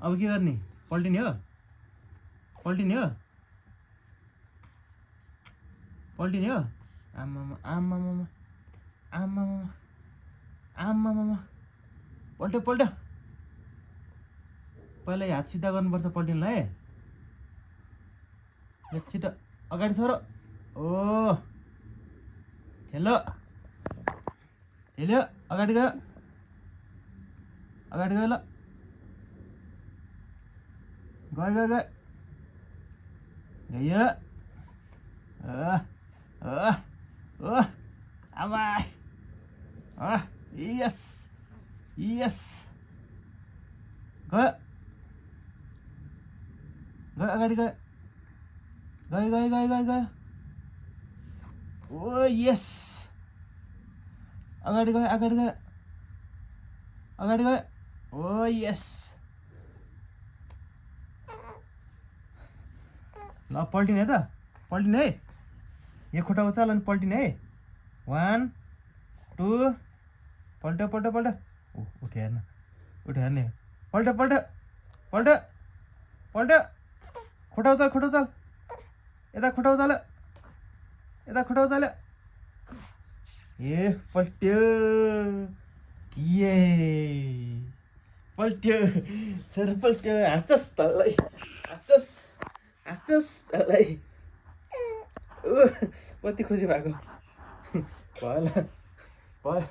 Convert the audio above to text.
अब के गर्ने पल्टिने हो पल्टिने हो पल्टिने हो आमामा आमामा आमामा आमामा पल्ट्यो पल्ट्यो पहिला हात सिधा गर्नुपर्छ पल्टिनलाई छिटो अगाडि छोरो ओ ठेल्यो ठेल्यो अगाडि गयो ल गयो गयो गयो गयो आमा यस यस गयो गयो अगाडि गयो गयो गयो गयो गयो गयो ओ यस अगाडि गयो अगाडि गयो अगाडि गयो ओ यस ल पल्टिने है त पल्टिने है यो खुट्टा उचाल अनि पल्टिने है 1 2 पल्ट्यो पल्ट्यो पल्ट्यो उठ्यो हेर्न पल्ट्यो पल्ट्यो पल्ट्यो पल्ट्यो खुट्टा उचाल यता खुट्टा उचाल्यो ए पल्ट्यो ये पल्ट्यो छोरो पल्ट्यो हाँचस् तलै हाँचस् तलै कति खुसी भएको भयो